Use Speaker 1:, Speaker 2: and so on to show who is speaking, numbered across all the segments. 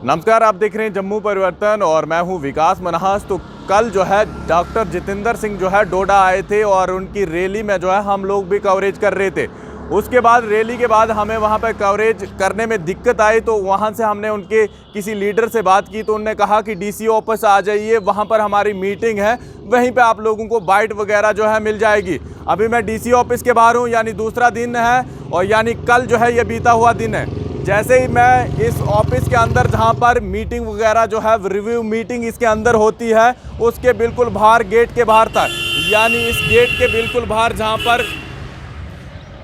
Speaker 1: नमस्कार, आप देख रहे हैं जम्मू परिवर्तन और मैं हूं विकास मनहास। तो कल जो है डॉक्टर जितेंद्र सिंह जो है डोडा आए थे और उनकी रैली में जो है हम लोग भी कवरेज कर रहे थे। उसके बाद रैली के बाद हमें वहां पर कवरेज करने में दिक्कत आई, तो वहां से हमने उनके किसी लीडर से बात की, तो उन्होंने कहा कि डीसी ऑफिस आ जाइए, वहां पर हमारी मीटिंग है, वहीं पे आप लोगों को बाइट वगैरह जो है मिल जाएगी। अभी मैं डीसी ऑफिस के बाहर हूँ, यानी दूसरा दिन है और यानी कल जो है ये बीता हुआ दिन है। जैसे ही मैं इस ऑफिस के अंदर जहां पर मीटिंग वगैरह जो है रिव्यू मीटिंग इसके अंदर होती है, उसके बिल्कुल बाहर गेट के बाहर था, यानी इस गेट के बिल्कुल बाहर जहां पर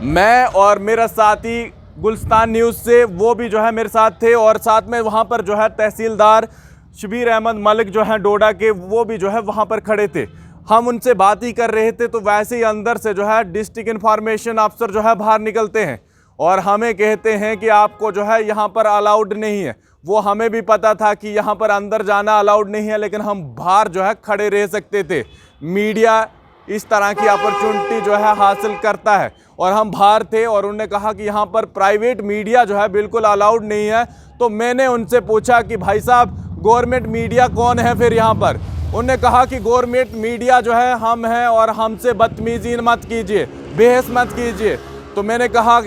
Speaker 1: मैं और मेरा साथी गुलिस्तान न्यूज़ से वो भी जो है मेरे साथ थे और साथ में वहां पर जो है तहसीलदार शबीर अहमद मलिक जो है डोडा के, वो भी जो है वहां पर खड़े थे। हम उनसे बात ही कर रहे थे, तो वैसे ही अंदर से जो है डिस्ट्रिक्ट इन्फॉर्मेशन अफसर जो है बाहर निकलते हैं और हमें कहते हैं कि आपको जो है यहाँ पर अलाउड नहीं है। वो हमें भी पता था कि यहाँ पर अंदर जाना अलाउड नहीं है, लेकिन हम बाहर जो है खड़े रह सकते थे। मीडिया इस तरह की अपॉर्चुनिटी जो है हासिल करता है और हम बाहर थे और उन्होंने कहा कि यहाँ पर प्राइवेट मीडिया जो है बिल्कुल अलाउड नहीं है। तो मैंने उनसे पूछा कि भाई साहब, गवर्नमेंट मीडिया कौन है फिर यहाँ पर? उन्होंने कहा कि गवर्नमेंट मीडिया जो है हम हैं और हमसे बदतमीजी मत कीजिए, बहस मत कीजिए। तो मैंने कहा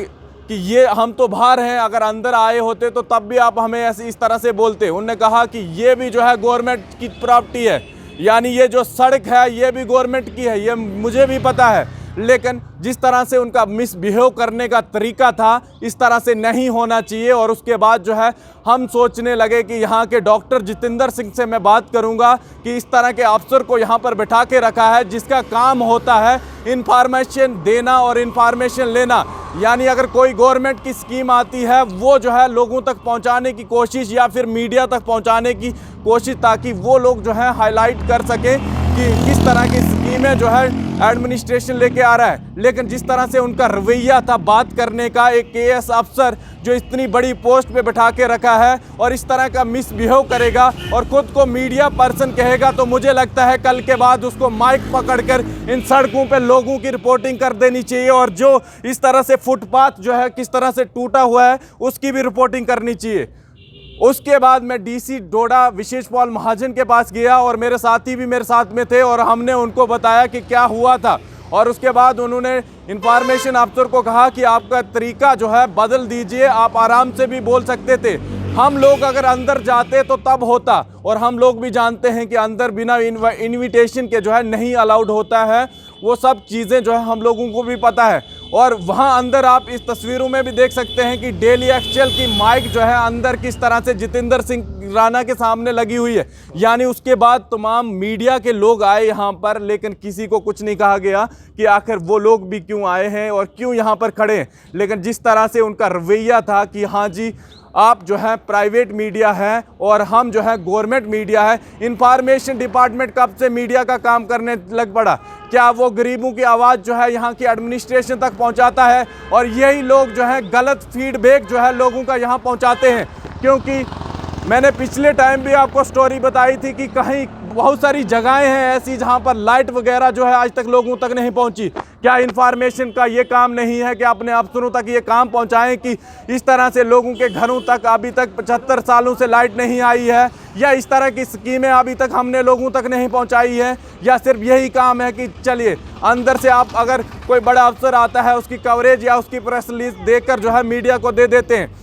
Speaker 1: कि ये हम तो बाहर हैं, अगर अंदर आए होते तो तब भी आप हमें ऐसे इस तरह से बोलते। उन्होंने कहा कि ये भी जो है गवर्नमेंट की प्रॉपर्टी है, यानी ये जो सड़क है ये भी गवर्नमेंट की है, ये मुझे भी पता है, लेकिन जिस तरह से उनका मिसबिहेव करने का तरीका था इस तरह से नहीं होना चाहिए। और उसके बाद जो है हम सोचने लगे कि यहाँ के डॉक्टर जितेंद्र सिंह से मैं बात करूँगा कि इस तरह के अफसर को यहाँ पर बैठा के रखा है जिसका काम होता है इंफॉर्मेशन देना और इंफॉर्मेशन लेना, यानी अगर कोई गवर्नमेंट की स्कीम आती है वो जो है लोगों तक पहुँचाने की कोशिश या फिर मीडिया तक पहुँचाने की कोशिश, ताकि वो लोग जो है हाईलाइट कर सकें कि किस तरह की स्कीमें जो है एडमिनिस्ट्रेशन लेके आ रहा है। लेकिन जिस तरह से उनका रवैया था बात करने का, एक केएस अफसर जो इतनी बड़ी पोस्ट पे बैठा के रखा है और इस तरह का मिसबिहेव करेगा और खुद को मीडिया पर्सन कहेगा, तो मुझे लगता है कल के बाद उसको माइक पकड़कर इन सड़कों पे लोगों की रिपोर्टिंग कर देनी चाहिए और जो इस तरह से फुटपाथ जो है किस तरह से टूटा हुआ है उसकी भी रिपोर्टिंग करनी चाहिए। उसके बाद मैं डीसी डोडा विशेष पॉल महाजन के पास गया और मेरे साथी भी मेरे साथ में थे और हमने उनको बताया कि क्या हुआ था। और उसके बाद उन्होंने इंफॉर्मेशन अफसर को कहा कि आपका तरीका जो है बदल दीजिए, आप आराम से भी बोल सकते थे। हम लोग अगर अंदर जाते तो तब होता, और हम लोग भी जानते हैं कि अंदर बिना इनविटेशन के जो है नहीं अलाउड होता है, वो सब चीज़ें जो है हम लोगों को भी पता है। और वहाँ अंदर आप इस तस्वीरों में भी देख सकते हैं कि डेली एक्चुअल की माइक जो है अंदर किस तरह से जितेंद्र सिंह राणा के सामने लगी हुई है, यानी उसके बाद तमाम मीडिया के लोग आए यहाँ पर, लेकिन किसी को कुछ नहीं कहा गया कि आखिर वो लोग भी क्यों आए हैं और क्यों यहाँ पर खड़े हैं। लेकिन जिस तरह से उनका रवैया था कि हाँ जी आप जो है प्राइवेट मीडिया है और हम जो है गवर्नमेंट मीडिया है, इंफॉर्मेशन डिपार्टमेंट कब से मीडिया का काम करने लग पड़ा? क्या वो गरीबों की आवाज़ जो है यहाँ की एडमिनिस्ट्रेशन तक पहुँचाता है? और यही लोग जो है गलत फीडबैक जो है लोगों का यहाँ पहुँचाते हैं। क्योंकि मैंने पिछले टाइम भी आपको स्टोरी बताई थी कि कहीं बहुत सारी जगहें हैं ऐसी जहां पर लाइट वगैरह जो है आज तक लोगों तक नहीं पहुंची। क्या इंफॉर्मेशन का ये काम नहीं है कि अपने अफसरों तक ये काम पहुंचाएं कि इस तरह से लोगों के घरों तक अभी तक 75 सालों से लाइट नहीं आई है, या इस तरह की स्कीमें अभी तक हमने लोगों तक नहीं पहुंचाई है, या सिर्फ यही काम है कि चलिए अंदर से आप अगर कोई बड़ा अफसर आता है उसकी कवरेज या उसकी प्रेस रिलीज देकर जो है मीडिया को दे देते हैं।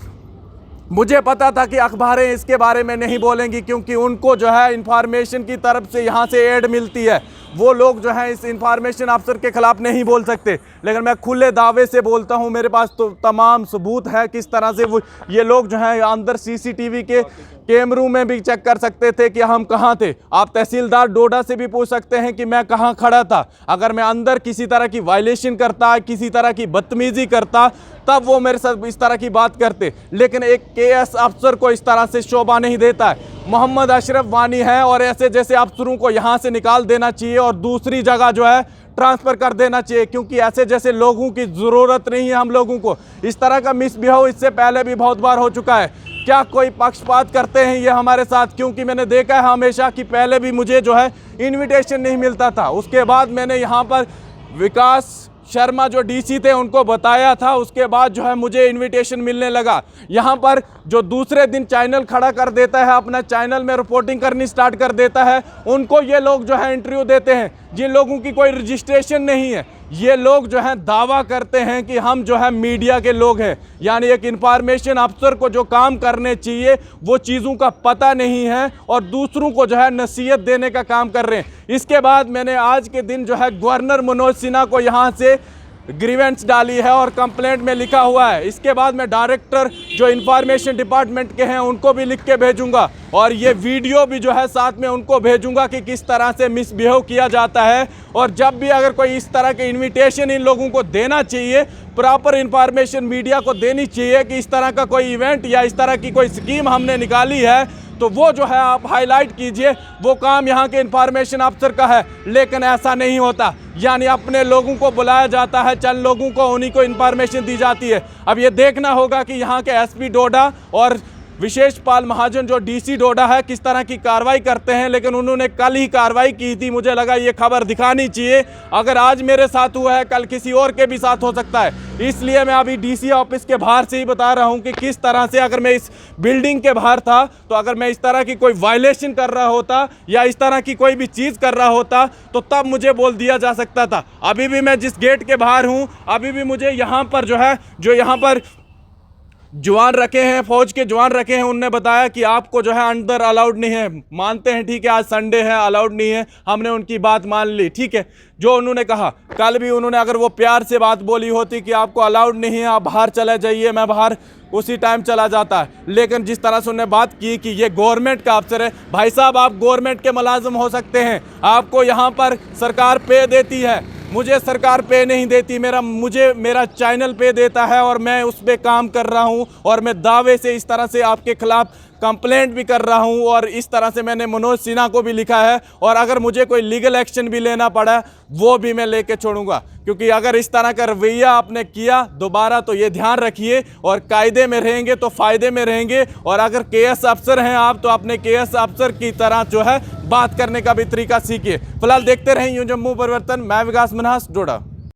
Speaker 1: मुझे पता था कि अखबारें इसके बारे में नहीं बोलेंगी क्योंकि उनको जो है इंफॉर्मेशन की तरफ से यहाँ से एड मिलती है, वो लोग जो हैं इस इंफॉर्मेशन अफसर के खिलाफ नहीं बोल सकते। लेकिन मैं खुले दावे से बोलता हूँ, मेरे पास तो तमाम सबूत है किस तरह से वो ये लोग जो हैं अंदर सीसीटीवी के कैमरों में भी चेक कर सकते थे कि हम कहाँ थे। आप तहसीलदार डोडा से भी पूछ सकते हैं कि मैं कहाँ खड़ा था। अगर मैं अंदर किसी तरह की वायलेशन करता, किसी तरह की बदतमीजी करता, तब वो मेरे साथ इस तरह की बात करते। लेकिन एक केएस अफसर को इस तरह से शोभा नहीं देता है। मोहम्मद अशरफ वानी है और ऐसे जैसे अफसरों को यहाँ से निकाल देना चाहिए और दूसरी जगह जो है ट्रांसफ़र कर देना चाहिए, क्योंकि ऐसे जैसे लोगों की ज़रूरत नहीं है हम लोगों को। इस तरह का मिसबिहेव इससे पहले भी बहुत बार हो चुका है। क्या कोई पक्षपात करते हैं ये हमारे साथ? क्योंकि मैंने देखा है हमेशा कि पहले भी मुझे जो है इनविटेशन नहीं मिलता था, उसके बाद मैंने यहाँ पर विकास शर्मा जो डीसी थे उनको बताया था, उसके बाद जो है मुझे इनविटेशन मिलने लगा। यहाँ पर जो दूसरे दिन चैनल खड़ा कर देता है, अपना चैनल में रिपोर्टिंग करनी स्टार्ट कर देता है, उनको ये लोग जो है इंटरव्यू देते हैं जिन लोगों की कोई रजिस्ट्रेशन नहीं है। ये लोग जो है दावा करते हैं कि हम जो है मीडिया के लोग हैं, यानी एक इंफॉर्मेशन अफसर को जो काम करने चाहिए वो चीज़ों का पता नहीं है और दूसरों को जो है नसीहत देने का काम कर रहे हैं। इसके बाद मैंने आज के दिन जो है गवर्नर मनोज सिन्हा को यहाँ से ग्रीवेंस डाली है और कंप्लेंट में लिखा हुआ है। इसके बाद मैं डायरेक्टर जो इंफॉर्मेशन डिपार्टमेंट के हैं उनको भी लिख के भेजूंगा और ये वीडियो भी जो है साथ में उनको भेजूंगा कि किस तरह से मिसबिहेव किया जाता है। और जब भी अगर कोई इस तरह के इनविटेशन इन लोगों को देना चाहिए, प्रॉपर इंफॉर्मेशन मीडिया को देनी चाहिए कि इस तरह का कोई इवेंट या इस तरह की कोई स्कीम हमने निकाली है, तो वो जो है आप हाईलाइट कीजिए। वो काम यहाँ के इंफॉर्मेशन अफसर का है, लेकिन ऐसा नहीं होता। यानी अपने लोगों को बुलाया जाता है, चंद लोगों को, उन्हीं को इंफॉर्मेशन दी जाती है। अब ये देखना होगा कि यहाँ के एसपी डोडा और विशेष पाल महाजन जो डीसी डोडा है किस तरह की कार्रवाई करते हैं। लेकिन उन्होंने कल ही कार्रवाई की थी, मुझे लगा ये खबर दिखानी चाहिए। अगर आज मेरे साथ हुआ है, कल किसी और के भी साथ हो सकता है, इसलिए मैं अभी डीसी ऑफिस के बाहर से ही बता रहा हूं कि किस तरह से अगर मैं इस बिल्डिंग के बाहर था तो अगर मैं इस तरह की कोई वायलेशन कर रहा होता या इस तरह की कोई भी चीज़ कर रहा होता तो तब मुझे बोल दिया जा सकता था। अभी भी मैं जिस गेट के बाहर हूँ, अभी भी मुझे यहाँ पर जो है, जो यहाँ पर जवान रखे हैं, फौज के जवान रखे हैं, उनने बताया कि आपको जो है अंदर अलाउड नहीं है। मानते हैं, ठीक है, आज संडे है, अलाउड नहीं है, हमने उनकी बात मान ली, ठीक है। जो उन्होंने कहा, कल भी उन्होंने अगर वो प्यार से बात बोली होती कि आपको अलाउड नहीं है, आप बाहर चले जाइए, मैं बाहर उसी टाइम चला जाता है। लेकिन जिस तरह से उन्होंने बात की कि ये गवर्नमेंट का अफसर है, भाई साहब आप गवर्नमेंट के मुलाजिम हो सकते हैं, आपको यहाँ पर सरकार पे देती है, मुझे सरकार पे नहीं देती, मेरा चैनल पे देता है और मैं उस पर काम कर रहा हूँ और मैं दावे से इस तरह से आपके खिलाफ कंप्लेंट भी कर रहा हूँ और इस तरह से मैंने मनोज सिन्हा को भी लिखा है और अगर मुझे कोई लीगल एक्शन भी लेना पड़ा वो भी मैं लेके छोड़ूंगा। क्योंकि अगर इस तरह का रवैया आपने किया दोबारा तो ये ध्यान रखिए और कायदे में रहेंगे तो फ़ायदे में रहेंगे। और अगर केएस अफसर हैं आप तो अपने केएस अफसर की तरह जो है बात करने का भी तरीका सीखिए। फिलहाल देखते रहें यूं जम्मू परिवर्तन। मैं विकास मन्हास, डोडा।